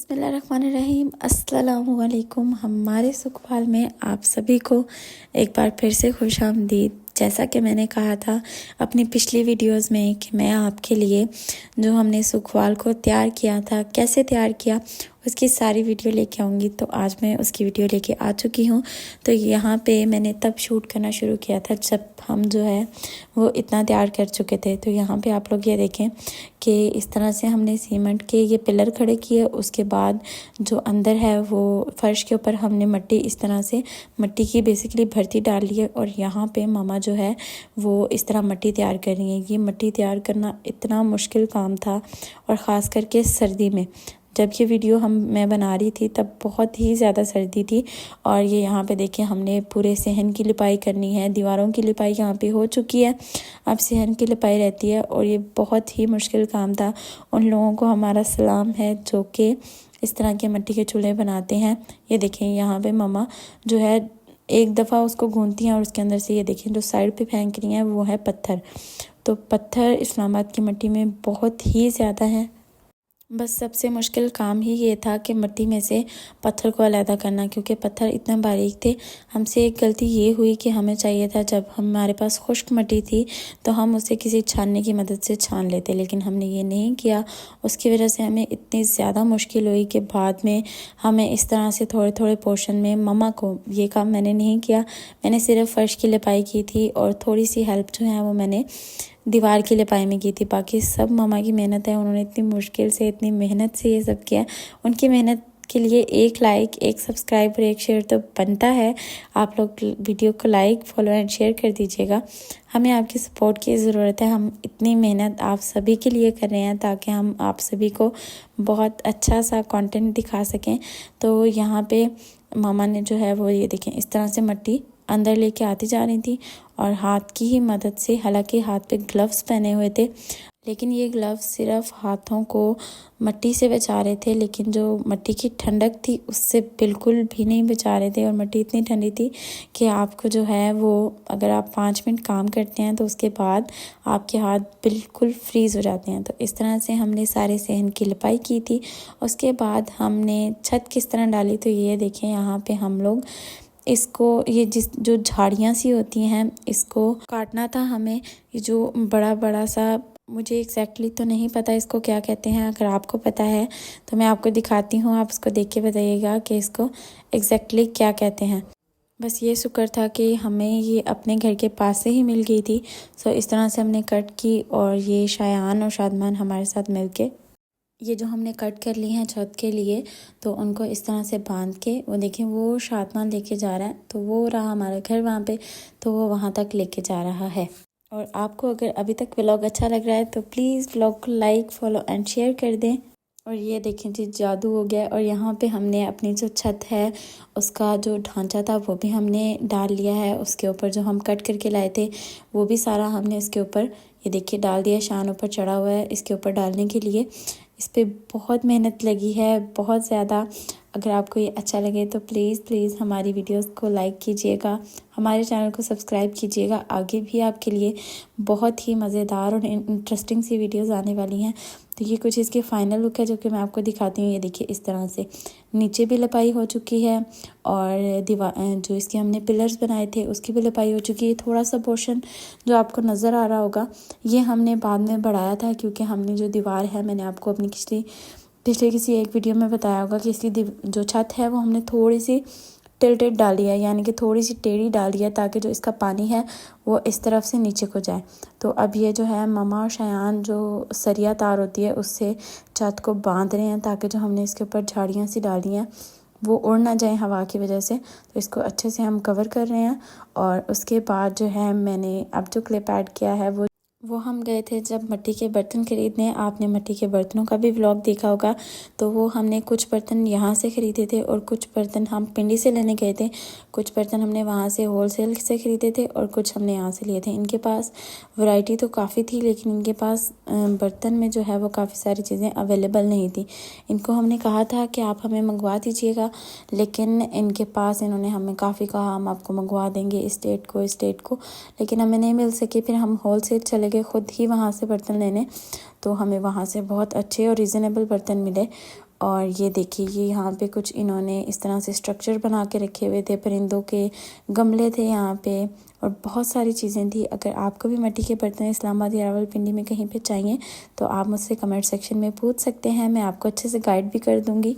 बिस्मिल्लाहिर्रहमानिर्रहीम अस्सलामुअलैकुम। हमारे सुखपाल में आप सभी को एक बार फिर से खुश आमदीद। जैसा कि मैंने कहा था अपनी पिछली वीडियोस में कि मैं आपके लिए जो हमने सुखवाल को तैयार किया था, कैसे तैयार किया, उसकी सारी वीडियो लेके आऊँगी। तो आज मैं उसकी वीडियो लेके आ चुकी हूँ। तो यहाँ पे मैंने तब शूट करना शुरू किया था जब हम जो है वो इतना तैयार कर चुके थे। तो यहाँ पे आप लोग ये देखें कि इस तरह से हमने सीमेंट के ये पिलर खड़े किए। उसके बाद जो अंदर है वो फर्श के ऊपर हमने मट्टी, इस तरह से मट्टी की बेसिकली भर्ती डाल ली है। और यहाँ पे मामा जो है वो इस तरह मट्टी तैयार कर रही हैं। ये मट्टी तैयार करना इतना मुश्किल काम था, और ख़ास करके सर्दी में जब ये वीडियो मैं बना रही थी तब बहुत ही ज़्यादा सर्दी थी। और ये यहाँ पे देखिए हमने पूरे सहन की लिपाई करनी है, दीवारों की लिपाई यहाँ पे हो चुकी है, अब सहन की लिपाई रहती है। और ये बहुत ही मुश्किल काम था। उन लोगों को हमारा सलाम है जो कि इस तरह के मिट्टी के चूल्हे बनाते हैं। ये देखें यहाँ पे मम्मा जो है एक दफ़ा उसको गूंथती हैं और उसके अंदर से ये देखें जो साइड पे फेंक रही हैं वो है पत्थर। तो पत्थर इस्लामाबाद की मिट्टी में बहुत ही ज़्यादा है। बस सबसे मुश्किल काम ही ये था कि मिट्टी में से पत्थर को अलग करना, क्योंकि पत्थर इतना बारीक थे। हमसे एक गलती ये हुई कि हमें चाहिए था जब हमारे पास खुश्क मिट्टी थी तो हम उसे किसी छानने की मदद से छान लेते, लेकिन हमने ये नहीं किया। उसकी वजह से हमें इतनी ज़्यादा मुश्किल हुई कि बाद में हमें इस तरह से थोड़े थोड़े पोर्शन में मम्मा को, ये काम मैंने नहीं किया, मैंने सिर्फ फर्श की लिपाई की थी और थोड़ी सी हेल्प जो है वो मैंने दीवार की लिपाई में की थी। बाकी सब मामा की मेहनत है। उन्होंने इतनी मुश्किल से, इतनी मेहनत से ये सब किया। उनकी मेहनत के लिए एक लाइक, एक सब्सक्राइब और एक शेयर तो बनता है। आप लोग वीडियो को लाइक, फॉलो एंड शेयर कर दीजिएगा। हमें आपकी सपोर्ट की ज़रूरत है। हम इतनी मेहनत आप सभी के लिए कर रहे हैं ताकि हम आप सभी को बहुत अच्छा सा कंटेंट दिखा सकें। तो यहाँ पे मामा ने जो है वो ये देखें इस तरह से मिट्टी अंदर लेके आती जा रही थी और हाथ की ही मदद से, हालांकि हाथ पे ग्लव्स पहने हुए थे, लेकिन ये ग्लव्स सिर्फ हाथों को मिट्टी से बचा रहे थे, लेकिन जो मिट्टी की ठंडक थी उससे बिल्कुल भी नहीं बचा रहे थे। और मिट्टी इतनी ठंडी थी कि आपको जो है वो अगर आप 5 मिनट काम करते हैं तो उसके बाद आपके हाथ बिल्कुल फ्रीज़ हो जाते हैं। तो इस तरह से हमने सारे सहन की लिपाई की थी। उसके बाद हमने छत किस तरह डाली, तो ये देखें यहाँ पे हम लोग इसको, ये जो झाड़ियाँ सी होती हैं इसको काटना था हमें। ये जो बड़ा बड़ा सा, मुझे एग्जैक्टली तो नहीं पता इसको क्या कहते हैं, अगर आपको पता है तो मैं आपको दिखाती हूँ, आप इसको देख के बताइएगा कि इसको एग्जैक्टली क्या कहते हैं। बस ये शुक्र था कि हमें ये अपने घर के पास से ही मिल गई थी। सो इस तरह से हमने कट की और ये शायान और शादमान हमारे साथ मिलके ये जो हमने कट कर ली हैं छत के लिए, तो उनको इस तरह से बांध के, वो देखें वो शादमान लेके जा रहा है, तो वो रहा हमारा घर वहाँ पे, तो वो वहाँ तक लेके जा रहा है। और आपको अगर अभी तक व्लॉग अच्छा लग रहा है तो प्लीज़ व्लॉग को लाइक, फॉलो एंड शेयर कर दें। और ये देखें जी जादू हो गया। और यहाँ पे हमने अपनी जो छत है उसका जो ढांचा था वो भी हमने डाल लिया है। उसके ऊपर जो हम कट करके लाए थे वो भी सारा हमने इसके ऊपर, ये देखिए, डाल दिया। शान ऊपर चढ़ा हुआ है इसके ऊपर डालने के लिए। इस पे बहुत मेहनत लगी है, बहुत ज़्यादा। अगर आपको ये अच्छा लगे तो प्लीज़ हमारी वीडियोस को लाइक कीजिएगा, हमारे चैनल को सब्सक्राइब कीजिएगा। आगे भी आपके लिए बहुत ही मज़ेदार और इंटरेस्टिंग सी वीडियोस आने वाली हैं। तो ये कुछ इसकी फ़ाइनल लुक है जो कि मैं आपको दिखाती हूँ। ये देखिए इस तरह से नीचे भी लिपाई हो चुकी है और दीवार जो इसके हमने पिलर्स बनाए थे उसकी भी लिपाई हो चुकी है। थोड़ा सा पोर्शन जो आपको नज़र आ रहा होगा ये हमने बाद में बढ़ाया था, क्योंकि हमने जो दीवार है, मैंने आपको अपनी पिछले किसी एक वीडियो में बताया होगा कि इसकी जो छत है वो हमने थोड़ी सी टिल्टेड डाली है, यानी कि थोड़ी सी टेढ़ी डाली है ताकि जो इसका पानी है वो इस तरफ से नीचे को जाए। तो अब ये जो है मामा और शायान जो सरिया तार होती है उससे छत को बांध रहे हैं ताकि जो हमने इसके ऊपर झाड़ियाँ सी डाली हैं वो उड़ ना जाए हवा की वजह से। तो इसको अच्छे से हम कवर कर रहे हैं। और उसके बाद जो है मैंने अब जो क्लिप ऐड किया है वो हम गए थे जब मिट्टी के बर्तन खरीदने। आपने मिट्टी के बर्तनों का भी व्लॉग देखा होगा। तो वो हमने कुछ बर्तन यहाँ से ख़रीदे थे और कुछ बर्तन हम पिंडी से लेने गए थे। कुछ बर्तन हमने वहाँ से होलसेल से ख़रीदे थे और कुछ हमने यहाँ से लिए थे। इनके पास वैरायटी तो काफ़ी थी, लेकिन इनके पास बर्तन में जो है वो काफ़ी सारी चीज़ें अवेलेबल नहीं थी। इनको हमने कहा था कि आप हमें मंगवा दीजिएगा, लेकिन इनके पास, इन्होंने हमें काफ़ी कहा हम आपको मंगवा देंगे इस डेट को, लेकिन हमें नहीं मिल सके। फिर हम होलसेल चले गए खुद ही वहाँ से बर्तन लेने। तो हमें वहाँ से बहुत अच्छे और रीज़नेबल बर्तन मिले और ये देखिए, ये यहाँ पे कुछ इन्होंने इस तरह से स्ट्रक्चर बना के रखे हुए थे, परिंदों के गमले थे यहाँ पे और बहुत सारी चीज़ें थी। अगर आपको भी मिट्टी के बर्तन इस्लामाबाद या रावलपिंडी में कहीं पे चाहिए तो आप मुझसे कमेंट सेक्शन में पूछ सकते हैं, मैं आपको अच्छे से गाइड भी कर दूँगी।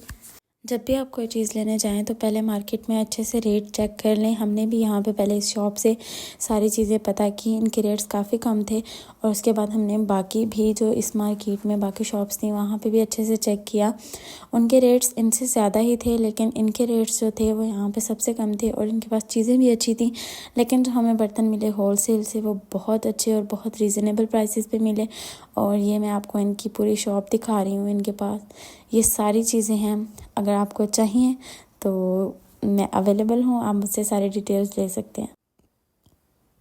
जब भी आप कोई चीज़ लेने जाएं तो पहले मार्केट में अच्छे से रेट चेक कर लें। हमने भी यहाँ पे पहले इस शॉप से सारी चीज़ें पता की, इनके रेट्स काफ़ी कम थे और उसके बाद हमने बाकी भी जो इस मार्केट में बाकी शॉप्स थी वहाँ पे भी अच्छे से चेक किया। उनके रेट्स इनसे ज़्यादा ही थे, लेकिन इनके रेट्स जो थे वो यहाँ पे सबसे कम थे और इनके पास चीज़ें भी अच्छी थी। लेकिन जो हमें बर्तन मिले होलसेल से वो बहुत अच्छे और बहुत रीज़नेबल प्राइसेस पे मिले। और ये मैं आपको इनकी पूरी शॉप दिखा रही हूँ। इनके पास ये सारी चीज़ें हैं, अगर आपको चाहिए तो मैं अवेलेबल हूँ, आप मुझसे सारी डिटेल्स ले सकते हैं।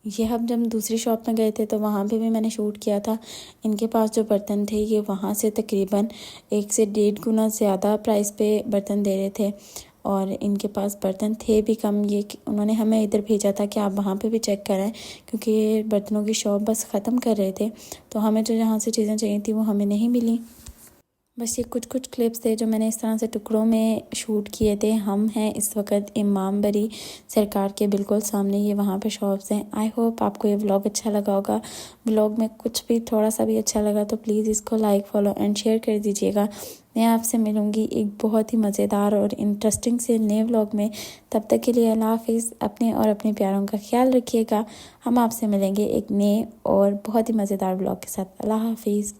ये हम जब दूसरी शॉप में गए थे तो वहाँ पे भी मैंने शूट किया था। इनके पास जो बर्तन थे ये वहाँ से तकरीबन 1 से 1.5 गुना ज़्यादा प्राइस पे बर्तन दे रहे थे और इनके पास बर्तन थे भी कम। ये उन्होंने हमें इधर भेजा था कि आप वहाँ पे भी चेक कराएं, क्योंकि ये बर्तनों की शॉप बस ख़त्म कर रहे थे, तो हमें जो यहाँ से चीज़ें चाहिए थी वो हमें नहीं मिली। बस ये कुछ कुछ क्लिप्स थे जो मैंने इस तरह से टुकड़ों में शूट किए थे। हम हैं इस वक्त इमामबाड़ी सरकार के बिल्कुल सामने, ये वहाँ पे शॉप्स हैं। आई होप आपको ये व्लॉग अच्छा लगा होगा। व्लॉग में कुछ भी थोड़ा सा भी अच्छा लगा तो प्लीज़ इसको लाइक, फॉलो एंड शेयर कर दीजिएगा। मैं आपसे मिलूँगी एक बहुत ही मज़ेदार और इंटरेस्टिंग से नए व्लॉग में। तब तक के लिए अल्लाह हाफिज़। अपने और अपने प्यारों का ख्याल रखिएगा। हम आपसे मिलेंगे एक नए और बहुत ही मज़ेदार व्लॉग के साथ। अल्लाह हाफिज़।